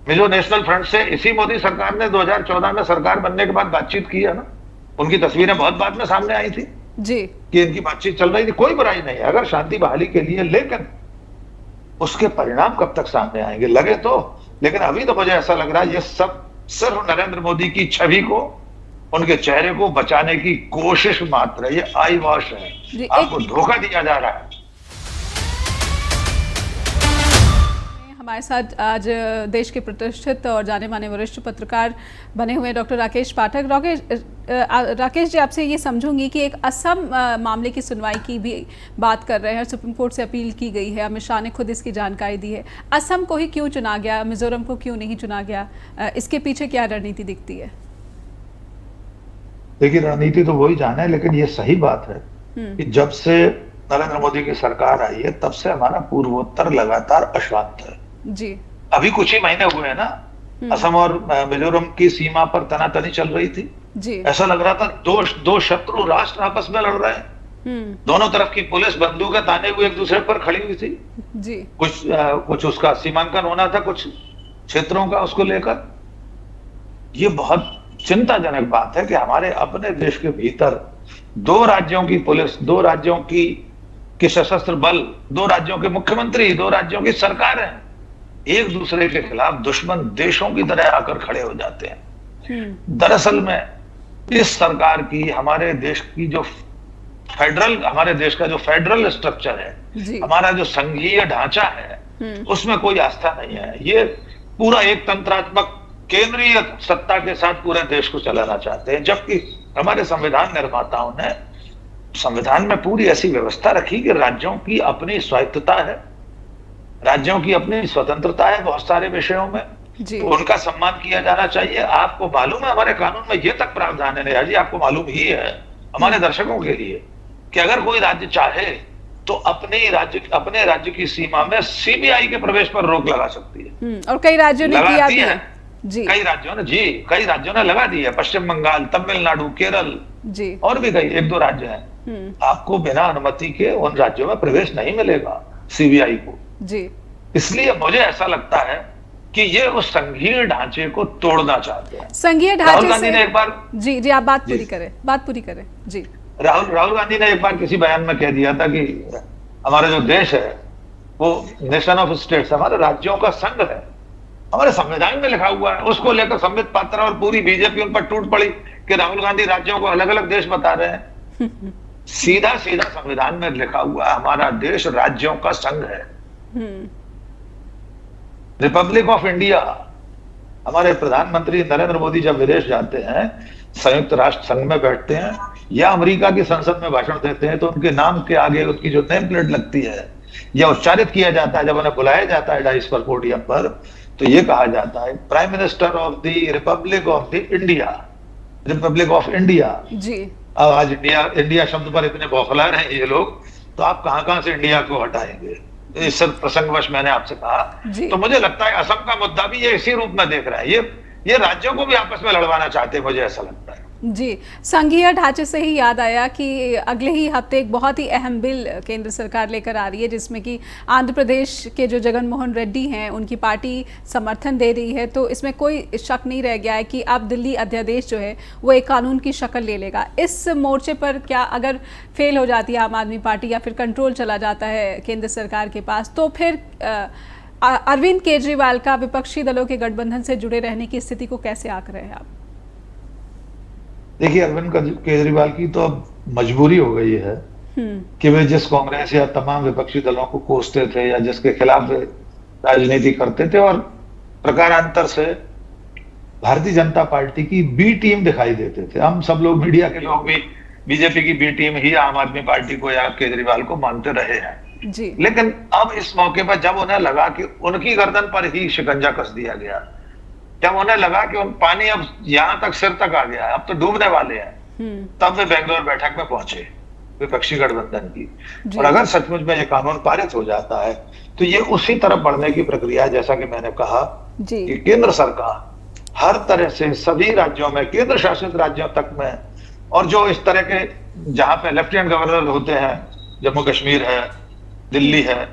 मिजो नेशनल फ्रंट से इसी मोदी सरकार ने 2014 में सरकार बनने के बाद बातचीत की है ना, उनकी तस्वीरें बहुत बाद में सामने आई थी कि इनकी बातचीत चल रही थी। कोई बुराई नहीं अगर शांति बहाली के लिए, लेकिन उसके परिणाम कब तक सामने आएंगे लगे तो। लेकिन अभी तो मुझे ऐसा लग रहा है ये सब सिर्फ नरेंद्र मोदी की छवि को, उनके चेहरे को बचाने की कोशिश मात्र है। ये आई वॉश है, आपको धोखा दिया जा रहा है। हमारे साथ आज देश के प्रतिष्ठित और जाने माने वरिष्ठ पत्रकार बने हुए डॉक्टर राकेश पाठक। राकेश जी, आपसे ये समझूंगी कि एक असम मामले की सुनवाई की भी बात कर रहे हैं, सुप्रीम कोर्ट से अपील की गई है, अमित शाह ने खुद इसकी जानकारी दी है। असम को ही क्यों चुना गया, मिजोरम को क्यों नहीं चुना गया, इसके पीछे क्या रणनीति दिखती है? देखिए, रणनीति तो वही जाना है, लेकिन ये सही बात है कि जब से नरेंद्र मोदी की सरकार आई है तब से हमारा पूर्वोत्तर लगातार अशांत है जी। अभी कुछ ही महीने हुए हैं ना, असम और मिजोरम की सीमा पर तनातनी चल रही थी जी। ऐसा लग रहा था दो शत्रु राष्ट्र आपस में लड़ रहे हैं। दोनों तरफ की पुलिस बंदूकें ताने हुए एक दूसरे पर खड़ी हुई थी जी। कुछ उसका सीमांकन होना था कुछ क्षेत्रों का, उसको लेकर। ये बहुत चिंताजनक बात है कि हमारे अपने देश के भीतर 2 राज्यों की पुलिस, 2 राज्यों की सशस्त्र बल, 2 राज्यों के मुख्यमंत्री, 2 राज्यों की सरकारें एक दूसरे के खिलाफ दुश्मन देशों की तरह आकर खड़े हो जाते हैं। दरअसल में इस सरकार की, हमारे देश की जो हमारे देश का जो फेडरल स्ट्रक्चर है, हमारा जो संघीय ढांचा है, उसमें कोई आस्था नहीं है। ये पूरा एक तंत्रात्मक केंद्रीय सत्ता के साथ पूरे देश को चलाना चाहते हैं, जबकि हमारे संविधान निर्माताओं ने संविधान में पूरी ऐसी व्यवस्था रखी कि राज्यों की अपनी स्वायत्तता है, राज्यों की अपनी स्वतंत्रता है बहुत सारे विषयों में, तो उनका सम्मान किया जाना चाहिए। आपको मालूम है हमारे कानून में ये तक प्रावधान है नेहा जी, आपको मालूम ही है हमारे दर्शकों के लिए, कि अगर कोई राज्य चाहे तो अपने राज्य की सीमा में सीबीआई के प्रवेश पर रोक लगा सकती है। और कई राज्यों ने किया है जी। कई राज्यों ने लगा दी है। पश्चिम बंगाल, तमिलनाडु, केरल, जी। और भी कई 1-2 राज्य हैं, आपको बिना अनुमति के उन राज्यों में प्रवेश नहीं मिलेगा सीबीआई को। जी। इसलिए मुझे ऐसा लगता है कि ये उस संघीय ढांचे को तोड़ना चाहते हैं। संघीय राहुल ढांचे गांधी से ने एक बार जी जी, आप बात जी पूरी करें, बात पूरी करें। जी। राहुल गांधी ने एक बार किसी बयान में कह दिया था कि हमारा जो देश है वो नेशन ऑफ स्टेट्स, हमारे राज्यों का संघ है, हमारे संविधान में लिखा हुआ है। उसको लेकर संबित पात्रा और पूरी बीजेपी उन पर टूट पड़ी कि राहुल गांधी राज्यों को अलग अलग देश बता रहे हैं। सीधा सीधा संविधान में लिखा हुआ है हमारा देश राज्यों का संघ है, रिपब्लिक ऑफ इंडिया। हमारे प्रधानमंत्री नरेंद्र मोदी जब विदेश जाते हैं, संयुक्त राष्ट्र संघ में बैठते हैं या अमेरिका की संसद में भाषण देते हैं, तो उनके नाम के आगे उनकी जो नेम प्लेट लगती है या उच्चारित किया जाता है, जब उन्हें बुलाया जाता है डाइस पर, पोडियम पर, तो ये कहा जाता है prime minister of the republic of the India, republic of India. जी। अब आज इंडिया शब्द पर इतने बौखला रहे हैं ये लोग, तो आप कहां कहां से इंडिया को हटाएंगे? इस प्रसंगवश मैंने आपसे कहा। तो मुझे लगता है असम का मुद्दा भी ये इसी रूप में देख रहा है, ये राज्यों को भी आपस में लड़वाना चाहते हैं, मुझे ऐसा लगता है। जी, संघीय ढांचे से ही याद आया कि अगले ही हफ्ते एक बहुत ही अहम बिल केंद्र सरकार लेकर आ रही है, जिसमें कि आंध्र प्रदेश के जो जगन मोहन रेड्डी हैं उनकी पार्टी समर्थन दे रही है। तो इसमें कोई शक नहीं रह गया है कि अब दिल्ली अध्यादेश जो है वो एक कानून की शक्ल ले लेगा। इस मोर्चे पर क्या अगर फेल हो जाती है आम आदमी पार्टी या फिर कंट्रोल चला जाता है केंद्र सरकार के पास, तो फिर अरविंद केजरीवाल का विपक्षी दलों के गठबंधन से जुड़े रहने की स्थिति को कैसे आंक रहे हैं आप? देखिए, अरविंद केजरीवाल की तो अब मजबूरी हो गई है कि वे जिस कांग्रेस या तमाम विपक्षी दलों को कोसते थे या जिसके खिलाफ राजनीति करते थे, और प्रकारांतर से भारतीय जनता पार्टी की बी टीम दिखाई देते थे। हम सब लोग, मीडिया के लोग भी बीजेपी की बी टीम ही आम आदमी पार्टी को या केजरीवाल को मानते रहे हैं जी। लेकिन अब इस मौके पर जब उन्हें लगा कि उनकी गर्दन पर ही शिकंजा कस दिया गया, जब उन्हें लगा कि उन पानी अब यहां तक सिर तक आ गया है, अब तो डूबने वाले हैं, तब वे बेंगलोर बैठक में पहुंचे विपक्षी गठबंधन की। और अगर सचमुच में ये कानून पारित हो जाता है तो ये उसी तरफ बढ़ने की प्रक्रिया है, जैसा कि मैंने कहा कि केंद्र सरकार हर तरह से सभी राज्यों में, केंद्र शासित राज्यों तक में, और जो इस तरह के जहां पे लेफ्टिनेंट गवर्नर होते हैं, जम्मू कश्मीर है, दिल्ली है,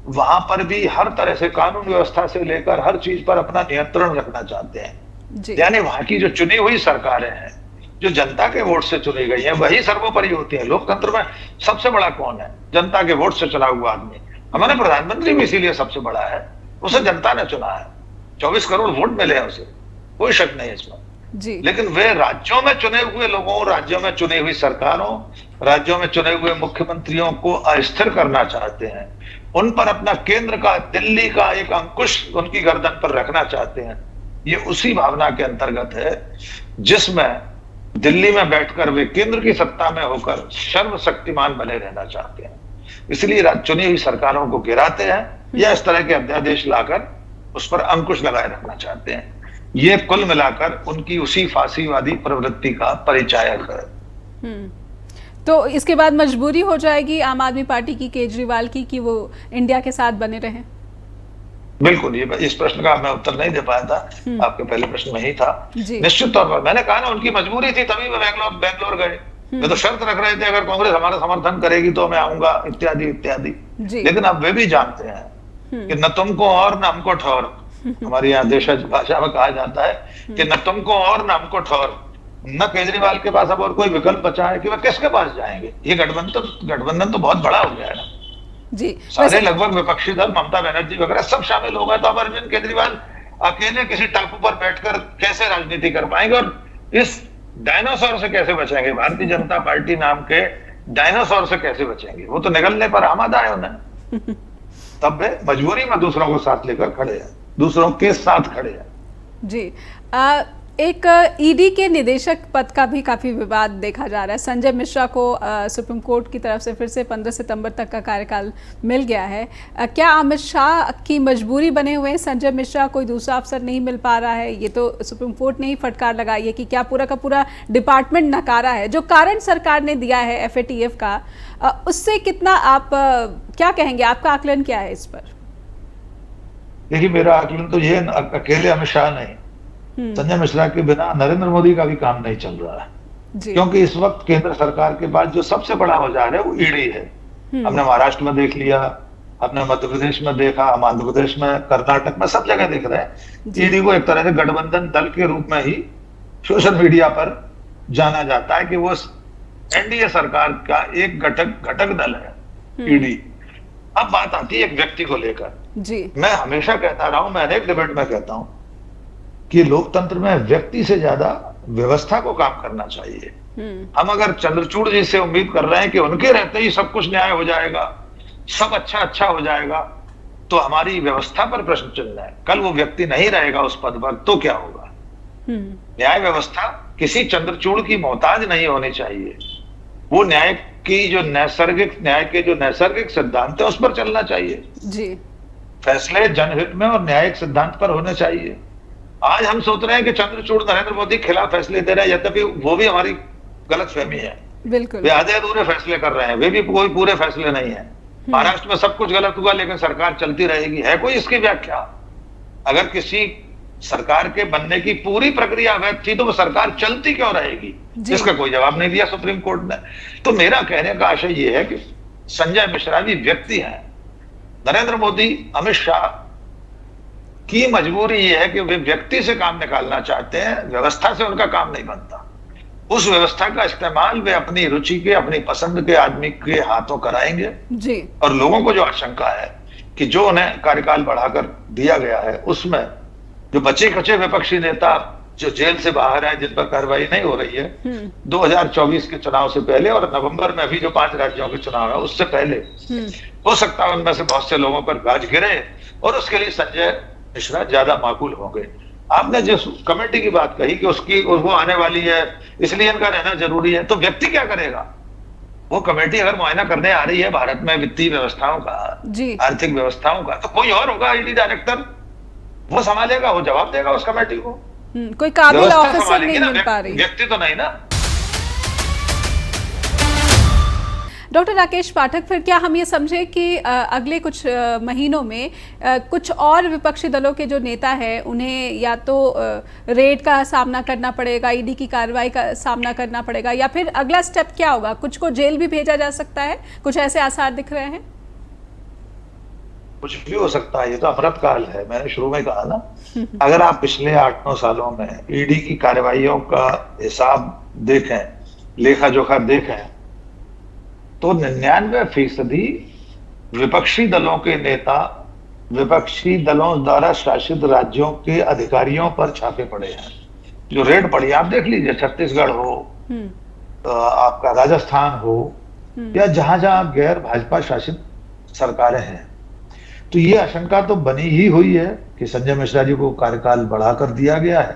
वहां पर भी हर तरह से कानून व्यवस्था से लेकर हर चीज पर अपना नियंत्रण रखना चाहते हैं। यानी वहां की जो चुनी हुई सरकारें हैं, जो जनता के वोट से चुनी गई हैं, वही सर्वोपरि होती है। लोकतंत्र में सबसे बड़ा कौन है? जनता के वोट से चुना हुआ आदमी। हमारे प्रधानमंत्री भी इसीलिए सबसे बड़ा है, उसे जनता ने चुना है, 24 करोड़ वोट मिले हैं उसे, कोई शक नहीं इसमें जी। लेकिन वे राज्यों में चुने हुए लोगों, राज्यों में चुनी हुई सरकारों, राज्यों में चुने हुए मुख्यमंत्रियों को अस्थिर करना चाहते हैं, उन पर अपना केंद्र का, दिल्ली का एक अंकुश उनकी गर्दन पर रखना चाहते हैं। ये उसी भावना के अंतर्गत है जिसमें दिल्ली में बैठकर वे केंद्र की सत्ता में होकर सर्वशक्तिमान बने रहना चाहते हैं। इसलिए चुनी हुई सरकारों को गिराते हैं या इस तरह के अध्यादेश लाकर उस पर अंकुश लगाए रखना चाहते हैं। ये कुल मिलाकर उनकी उसी फांसीवादी प्रवृत्ति का परिचायक है। तो इसके बाद मजबूरी हो जाएगी आम आदमी पार्टी की, केजरीवाल की, कि वो इंडिया के साथ बने रहें? बिल्कुल, ये इस प्रश्न का मैं उत्तर नहीं दे पाया था, आपके पहले प्रश्न में ही था। निश्चित तौर पर मैंने कहा ना, उनकी मजबूरी थी, तभी वे बेंगलोर गए। वे तो शर्त रख रहे थे अगर कांग्रेस हमारा समर्थन करेगी तो मैं आऊंगा, इत्यादि इत्यादि। लेकिन अब वे भी जानते हैं कि न तुमको और न हमको ठौर, हमारी यहाँ देशज भाषा में कहा जाता है कि न तुमको और न हमको ठौर, न केजरीवाल के पास अब और कोई विकल्प बचा है कि वह किसके पास जाएंगे। ये गठबंधन तो बहुत बड़ा हो गया है ना जी। सारे लगभग विपक्षी दल, ममता बनर्जी वगैरह सब शामिल हो गए, तो अब अरविंद केजरीवाल अकेले किसी टापू पर बैठकर कैसे राजनीति कर पाएंगे और इस डायनासोर से कैसे बचेंगे? भारतीय जनता पार्टी नाम के डायनासोर से कैसे बचेंगे? वो तो निगलने पर आमादा है उन्हें। तब वे मजबूरी में दूसरों को साथ लेकर खड़े हैं, दूसरों के साथ खड़े हैं जी। एक ईडी के निदेशक पद का भी काफ़ी विवाद देखा जा रहा है। संजय मिश्रा को सुप्रीम कोर्ट की तरफ से फिर से 15 सितंबर तक का कार्यकाल मिल गया है। क्या अमित शाह की मजबूरी बने हुए हैं संजय मिश्रा, कोई दूसरा अफसर नहीं मिल पा रहा है? ये तो सुप्रीम कोर्ट ने ही फटकार लगाई है कि क्या पूरा का पूरा डिपार्टमेंट नकारा है। जो कारण सरकार ने दिया है FATF का, उससे कितना आप क्या कहेंगे, आपका आकलन क्या है इस पर? देखिए, मेरा आकलन तो ये अकेले अमित शाह नहीं, संजय मिश्रा के बिना नरेंद्र मोदी का भी काम नहीं चल रहा है। क्योंकि इस वक्त केंद्र सरकार के पास जो सबसे बड़ा औजार है वो ईडी है। हमने महाराष्ट्र में देख लिया, हमने मध्य प्रदेश में देखा, हम आंध्र प्रदेश में, कर्नाटक में, सब जगह देख रहे हैं। ईडी को एक तरह से गठबंधन दल के रूप में ही सोशल मीडिया पर जाना जाता है कि वो एनडीए सरकार का एक घटक दल है ईडी। अब बात आती है एक व्यक्ति को लेकर। जी, मैं हमेशा कहता रहा हूं, मैं अनेक डिबेट में कहता हूं कि लोकतंत्र में व्यक्ति से ज्यादा व्यवस्था को काम करना चाहिए। हम अगर चंद्रचूड़ जी से उम्मीद कर रहे हैं कि उनके रहते ही सब कुछ न्याय हो जाएगा, सब अच्छा हो जाएगा, तो हमारी व्यवस्था पर प्रश्न चिन्ह है। कल वो व्यक्ति नहीं रहेगा उस पद पर तो क्या होगा? न्याय व्यवस्था किसी चंद्रचूड़ की मोहताज नहीं होनी चाहिए। वो न्याय के जो नैसर्गिक सिद्धांत है उस पर चलना चाहिए जी। फैसले जनहित में और न्यायिक सिद्धांत पर होने चाहिए। आज हम सोच रहे हैं कि चंद्रचूड़ नरेंद्र मोदी के खिलाफ फैसले दे रहे हैं, यद्यपि वो भी हमारी गलतफहमी है। बिल्कुल, वे आधे अधूरे फैसले कर रहे हैं, वे भी कोई पूरे फैसले नहीं है। महाराष्ट्र में सब कुछ गलत हुआ लेकिन सरकार चलती रहेगी, है कोई इसकी व्याख्या? अगर किसी सरकार के बनने की पूरी प्रक्रिया अवैध थी तो वो सरकार चलती क्यों रहेगी? इसका कोई जवाब नहीं दिया सुप्रीम कोर्ट ने। तो मेरा कहने का आशय ये है कि संजय मिश्रा भी व्यक्ति हैं। नरेंद्र मोदी, अमित शाह की मजबूरी ये है कि वे व्यक्ति से काम निकालना चाहते हैं, व्यवस्था से उनका काम नहीं बनता। उस व्यवस्था का इस्तेमाल वे अपनी रुचि के, अपनी पसंद के आदमी के हाथों कराएंगे जी। और लोगों को जो आशंका है कि जो उन्हें कार्यकाल बढ़ाकर दिया गया है उसमें जो बचे कचे विपक्षी नेता जो जेल से बाहर है, जिन पर कार्रवाई नहीं हो रही है, 2024 के चुनाव से पहले और नवंबर में भी जो 5 राज्यों के चुनाव है उससे पहले हो सकता है उनमें से बहुत से लोगों पर गाज गिरे और उसके लिए संजय मिश्रा ज्यादा माकूल होंगे। आपने जिस कमेटी की बात कही कि वो आने वाली है इसलिए इनका रहना जरूरी है, तो व्यक्ति क्या करेगा? वो कमेटी अगर मुआयना करने आ रही है भारत में वित्तीय व्यवस्थाओं का, आर्थिक व्यवस्थाओं का, तो कोई और होगा ईडी डायरेक्टर, वो संभालेगा, वो जवाब देगा उस कमेटी को। कोई काबिल ऑफिसर नहीं मिल पा रही, व्यक्ति तो नहीं ना। डॉक्टर राकेश पाठक, फिर क्या हम ये समझे कि अगले कुछ महीनों में कुछ और विपक्षी दलों के जो नेता हैं उन्हें या तो रेड का सामना करना पड़ेगा, ईडी की कार्रवाई का सामना करना पड़ेगा, या फिर अगला स्टेप क्या होगा? कुछ को जेल भी भेजा जा सकता है, कुछ ऐसे आसार दिख रहे हैं? कुछ भी हो सकता है, ये तो अमृत काल है। मैंने शुरू में कहा ना, अगर आप पिछले 8-9 सालों में ईडी की कार्रवाइयों का हिसाब देखें, लेखा जोखा देखें, तो 99% विपक्षी दलों के नेता विपक्षी दलों द्वारा शासित राज्यों के अधिकारियों पर छापे पड़े हैं। जो रेड पड़ी आप देख लीजिए, छत्तीसगढ़ हो, आपका राजस्थान हो, या जहां जहां गैर भाजपा शासित सरकारें हैं, तो ये आशंका तो बनी ही हुई है कि संजय मिश्रा जी को कार्यकाल बढ़ाकर दिया गया है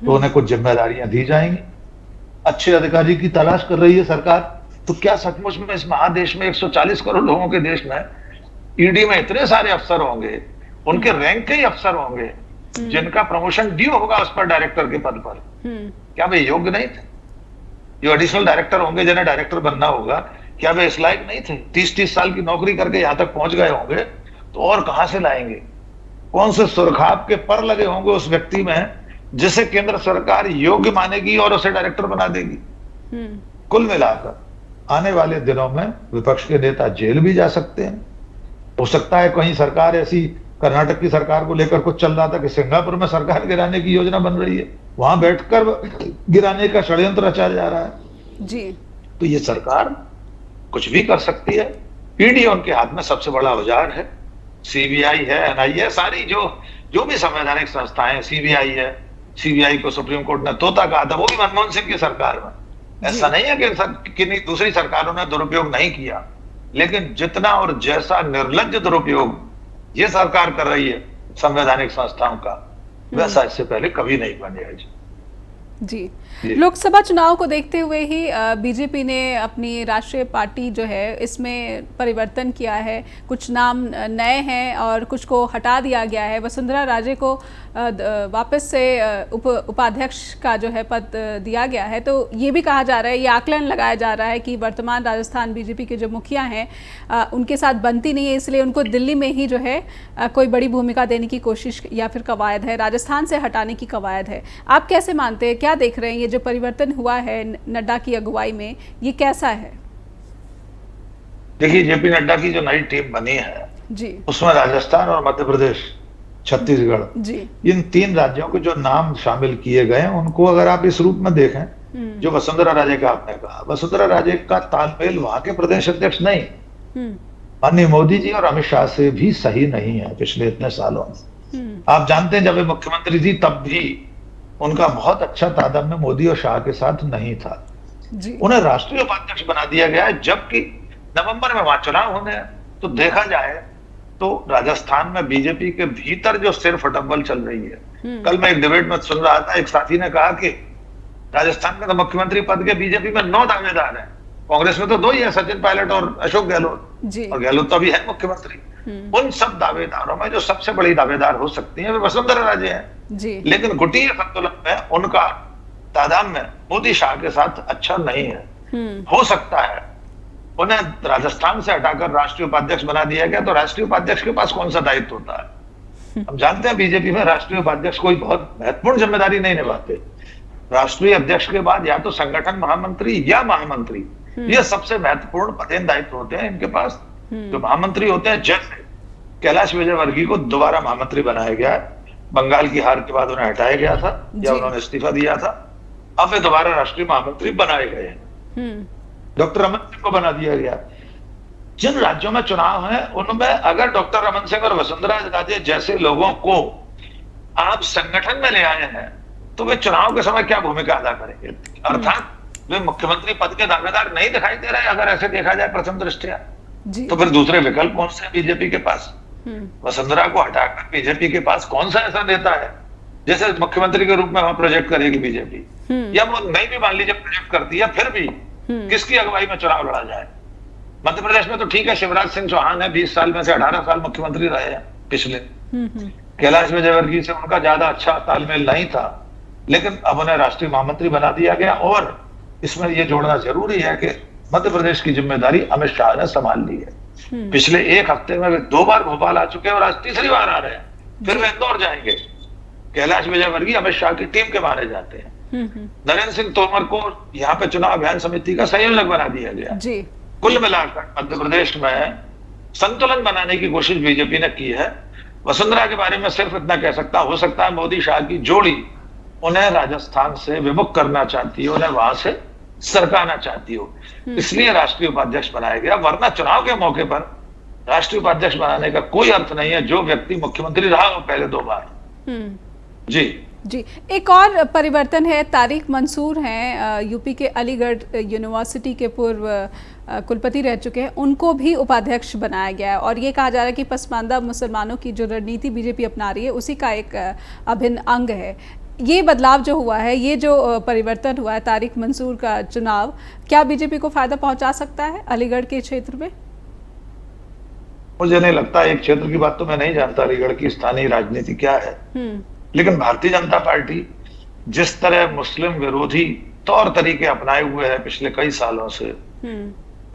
तो उन्हें कुछ जिम्मेदारियां दी जाएंगी। अच्छे अधिकारी की तलाश कर रही है सरकार। तो क्या सचमुच में इस महादेश में 140 करोड़ लोगों के देश में ईडी में इतने सारे अफसर होंगे, उनके रैंक के ही अफसर होंगे जिनका प्रमोशन ड्यू होगा उस पर डायरेक्टर के पद पर? क्या वे योग्य नहीं थे? जो एडिशनल डायरेक्टर होंगे, जिन्हें डायरेक्टर बनना होगा, क्या वे इस लायक नहीं थे? 30-30 साल की नौकरी करके यहां तक पहुंच गए होंगे तो और कहां से लाएंगे? कौन से सुरखाब के पर लगे होंगे उस व्यक्ति में जिसे केंद्र सरकार योग्य मानेगी और उसे डायरेक्टर बना देगी? कुल मिलाकर आने वाले दिनों में विपक्ष के नेता जेल भी जा सकते हैं। हो सकता है कहीं सरकार ऐसी, कर्नाटक की सरकार को लेकर कुछ चल रहा था कि सिंगापुर में सरकार गिराने की योजना बन रही है, वहां बैठकर गिराने का षड्यंत्र रचा जा रहा है जी। तो ये सरकार कुछ भी कर सकती है। ईडी उनके हाथ में सबसे बड़ा औजार है, सीबीआई है, एनआईए है, सारी जो भी संवैधानिक संस्थाएं, सीबीआई है, सीबीआई को सुप्रीम कोर्ट ने तोता कहा था, वो भी मनमोहन सिंह की सरकार में। ऐसा नहीं है कि दूसरी सरकारों ने दुरुपयोग नहीं किया, लेकिन जितना और जैसा निर्लज्ज दुरुपयोग ये सरकार कर रही है संवैधानिक संस्थाओं का, वैसा इससे पहले कभी नहीं बने है जी। लोकसभा चुनाव को देखते हुए ही बीजेपी ने अपनी राष्ट्रीय पार्टी जो है इसमें परिवर्तन किया है। कुछ नाम नए हैं और कुछ को हटा दिया गया है। वसुंधरा राजे को वापस से उपाध्यक्ष का जो है पद दिया गया है। तो ये भी कहा जा रहा है, ये आकलन लगाया जा रहा है कि वर्तमान राजस्थान बीजेपी के जो मुखिया हैं उनके साथ बनती नहीं है, इसलिए उनको दिल्ली में ही जो है कोई बड़ी भूमिका देने की कोशिश या फिर कवायद है, राजस्थान से हटाने की कवायद है। आप कैसे मानते हैं, क्या देख रहे हैं, ये जो परिवर्तन हुआ है नड्डा की अगुवाई में, ये कैसा है? देखिए, जेपी नड्डा की जो नई टीम बनी है जी उसमें राजस्थान और मध्य प्रदेश, छत्तीसगढ़, जी इन 3 राज्यों के जो नाम शामिल किए गए हैं उनको अगर आप इस रूप में देखें, जो वसुंधरा राजे का आपने कहा, वसुंधरा राजे का तालमेल वहां के प्रदेश अध्यक्ष नहीं, माननीय मोदी जी और अमित शाह से भी सही नहीं है पिछले इतने सालों में। आप जानते हैं, जब वे मुख्यमंत्री थी तब भी उनका बहुत अच्छा तादाद मोदी और शाह के साथ नहीं था। जी उन्हें राष्ट्रीय उपाध्यक्ष बना दिया गया है, जबकि नवंबर में वहां चुनाव होने हैं। तो देखा जाए तो राजस्थान में बीजेपी के भीतर जो सिर फटम्बल चल रही है। कल मैं एक डिबेट में सुन रहा था, एक साथी ने कहा कि राजस्थान में तो मुख्यमंत्री पद के बीजेपी में 9 दावेदार हैं, कांग्रेस में तो 2 ही है, सचिन पायलट और अशोक गहलोत, और गहलोत तो अभी है मुख्यमंत्री। उन सब दावेदारों में जो सबसे बड़ी दावेदार हो सकती है वे वसुंधरा राजे हैं, लेकिन गुटीय संतुलन में उनका तादाद में मोदी शाह के साथ अच्छा नहीं है। हो सकता है उन्हें राजस्थान से हटाकर राष्ट्रीय उपाध्यक्ष बना दिया गया, तो राष्ट्रीय उपाध्यक्ष के पास कौन सा दायित्व होता है? हम जानते हैं बीजेपी में राष्ट्रीय उपाध्यक्ष कोई बहुत महत्वपूर्ण जिम्मेदारी नहीं निभाते। राष्ट्रीय अध्यक्ष के बाद या तो संगठन महामंत्री या महामंत्री, ये सबसे महत्वपूर्ण पदेन दायित्व होते हैं इनके पास। जो महामंत्री होते हैं, जैसे कैलाश विजयवर्गीय को दोबारा महामंत्री बनाया गया है, बंगाल की हार के बाद उन्हें हटाया गया था या उन्होंने इस्तीफा दिया था, अब वे दोबारा राष्ट्रीय महामंत्री बनाए गए हैं। डॉक्टर रमन सिंह को बना दिया गया। जिन राज्यों में चुनाव है उनमें अगर डॉक्टर रमन सिंह और वसुंधरा राजे जैसे लोगों को आप संगठन में ले आए हैं तो वे चुनाव के समय क्या भूमिका अदा करेंगे? अर्थात वे मुख्यमंत्री पद के दावेदार नहीं दिखाई दे रहे अगर ऐसे देखा जाए प्रथम दृष्टया। तो फिर दूसरे विकल्प कौन से बीजेपी के पास? वसुंधरा को हटाकर बीजेपी के पास कौन सा ऐसा नेता है जैसे मुख्यमंत्री के रूप में वहां प्रोजेक्ट करेगी बीजेपी, या वो नहीं भी मान लीजिए प्रोजेक्ट करती है, फिर भी किसकी अगुवाई में चुनाव लड़ा जाए? मध्य प्रदेश में तो ठीक है, शिवराज सिंह चौहान है, 20 साल में से 18 साल मुख्यमंत्री रहे हैं पिछले। कैलाश विजयवर्गीय से उनका ज्यादा अच्छा तालमेल नहीं था, लेकिन अब उन्हें राष्ट्रीय महामंत्री बना दिया गया। और इसमें यह जोड़ना जरूरी है कि मध्य प्रदेश की जिम्मेदारी अमित शाह ने संभाल ली है। पिछले 1 हफ्ते में वे 2 बार भोपाल आ चुके हैं और आज तीसरी बार आ रहे हैं, फिर वे इंदौर जाएंगे। कैलाश विजयवर्गीय अमित शाह की टीम के माने जाते हैं। नरेंद्र सिंह तोमर को यहाँ पे चुनाव अभियान समिति का संयोजक बना दिया गया। कुल मिलाकर मध्य प्रदेश में संतुलन बनाने की कोशिश बीजेपी ने की है। वसुंधरा के बारे में सिर्फ इतना कह सकता, हो सकता है मोदी शाह की जोड़ी उन्हें राजस्थान से विमुख करना चाहती हो, उन्हें वहां से सरकाना चाहती हो, इसलिए राष्ट्रीय उपाध्यक्ष बनाया गया। वरना चुनाव के मौके पर राष्ट्रीय उपाध्यक्ष बनाने का कोई अर्थ नहीं है जो व्यक्ति मुख्यमंत्री रहा हो पहले 2 बार। जी, एक और परिवर्तन है, तारिक मंसूर हैं, यूपी के अलीगढ़ यूनिवर्सिटी के पूर्व कुलपति रह चुके हैं, उनको भी उपाध्यक्ष बनाया गया है। और ये कहा जा रहा है कि पसमानदा मुसलमानों की जो रणनीति बीजेपी अपना रही है उसी का एक अभिन्न अंग है। ये बदलाव जो हुआ है, ये जो परिवर्तन हुआ है, तारिक मंसूर का चुनाव, क्या बीजेपी को फायदा पहुंचा सकता है अलीगढ़ के क्षेत्र में? मुझे नहीं लगता। एक क्षेत्र की बात तो मैं नहीं जानता, अलीगढ़ की स्थानीय राजनीति क्या है, लेकिन भारतीय जनता पार्टी जिस तरह मुस्लिम विरोधी तौर तरीके अपनाए हुए है पिछले कई सालों से,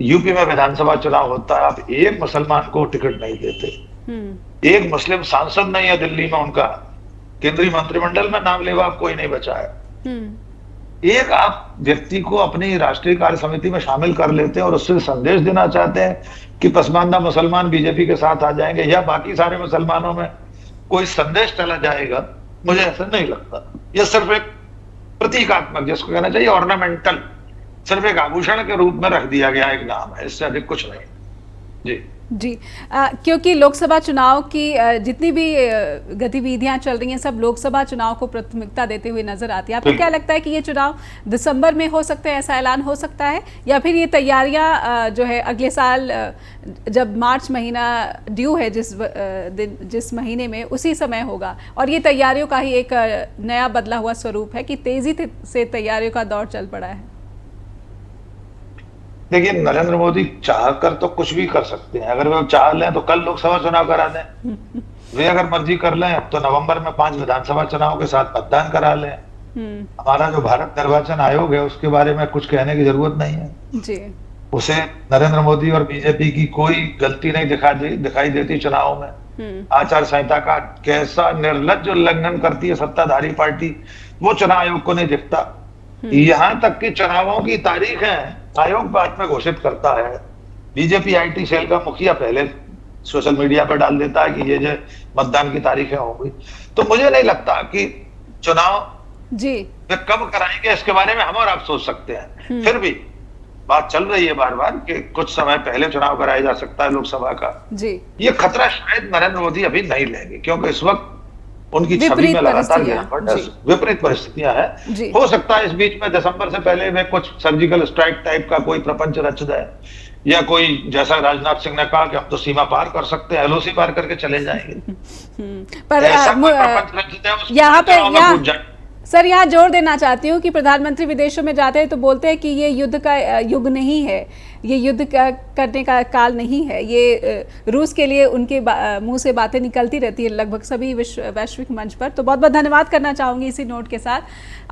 यूपी में विधानसभा चुनाव होता है, आप एक मुसलमान को टिकट नहीं देते, एक मुस्लिम सांसद नहीं है दिल्ली में, उनका केंद्रीय मंत्रिमंडल में नाम लेवा कोई नहीं बचा है। एक आप व्यक्ति को अपनी राष्ट्रीय कार्य समिति में शामिल कर लेते हैं और उससे संदेश देना चाहते हैं कि पसमानदा मुसलमान बीजेपी के साथ आ जाएंगे या बाकी सारे मुसलमानों में कोई संदेश चला जाएगा, मुझे ऐसा नहीं लगता। यह सिर्फ एक प्रतीकात्मक, जिसको कहना चाहिए ऑर्नामेंटल, सिर्फ एक आभूषण के रूप में रख दिया गया एक नाम है, इससे अधिक कुछ नहीं। जी, क्योंकि लोकसभा चुनाव की जितनी भी गतिविधियां चल रही हैं सब लोकसभा चुनाव को प्राथमिकता देते हुए नजर आती है। आपको क्या लगता है कि ये चुनाव दिसंबर में हो सकते हैं, ऐसा ऐलान हो सकता है, या फिर ये तैयारियां जो है अगले साल जब मार्च महीना ड्यू है जिस महीने में, उसी समय होगा, और ये तैयारियों का ही एक नया बदला हुआ स्वरूप है कि तेजी से तैयारियों का दौर चल पड़ा है? देखिए, नरेंद्र मोदी चाहकर तो कुछ भी कर सकते हैं। अगर वे चाह लें तो कल लोकसभा चुनाव करा दें, वे अगर मर्जी कर लें तो नवंबर में 5 विधानसभा चुनाव के साथ मतदान करा लें। हमारा जो भारत निर्वाचन आयोग है उसके बारे में कुछ कहने की जरूरत नहीं है जी। उसे नरेंद्र मोदी और बीजेपी की कोई गलती नहीं दिखाई देती चुनाव में। आचार संहिता का कैसा निर्लज्ज उल्लंघन करती है सत्ताधारी पार्टी, वो चुनाव आयोग को नहीं दिखता। यहां तक कि चुनावों की तारीखें आयोग बाद में घोषित करता है। बीजेपी आईटी सेल का मुखिया पहले सोशल मीडिया पर डाल देता है कि ये जो मतदान की तारीखें होंगी। तो मुझे नहीं लगता कि चुनाव जी वे कब कराएंगे इसके बारे में हम और आप सोच सकते हैं। फिर भी बात चल रही है बार बार कि कुछ समय पहले चुनाव कराया जा सकता है लोकसभा का। जी ये खतरा शायद नरेंद्र मोदी अभी नहीं लेंगे, क्योंकि इस वक्त उनकी छवि विपरीत में लगातार परिस्थितियां, गिरावट है, जी। विपरीत परिस्थितियां जी। हैं। हो सकता है इस बीच में दिसंबर से पहले वे कुछ सर्जिकल स्ट्राइक टाइप का कोई प्रपंच रच दे, या कोई जैसा राजनाथ सिंह ने कहा कि हम तो सीमा पार कर सकते हैं, एलओसी पार करके चले जाएंगे। पर ऐसा कोई प्रपंच रच दे, उसको यहाँ पे चुनाव में कूद जाए। सर यहाँ जोर देना चाहती हूँ कि प्रधानमंत्री विदेशों में जाते हैं तो बोलते हैं कि ये युद्ध का युग नहीं है, ये युद्ध करने का काल नहीं है। ये रूस के लिए उनके मुंह से बातें निकलती रहती है लगभग सभी वैश्विक मंच पर। तो बहुत बहुत धन्यवाद करना चाहूँगी इसी नोट के साथ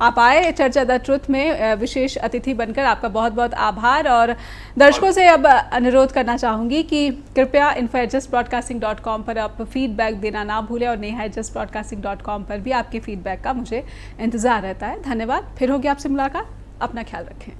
आप आए चर्चा द ट्रुथ में विशेष अतिथि बनकर, आपका बहुत बहुत आभार। और दर्शकों से अब अनुरोध करना चाहूँगी कि कृपया info@justbroadcasting.com पर आप फीडबैक देना ना भूलें, और neha@justbroadcasting.com पर भी आपके फीडबैक का मुझे इंतज़ार रहता है। धन्यवाद, फिर होगी आपसे मुलाकात, अपना ख्याल रखें।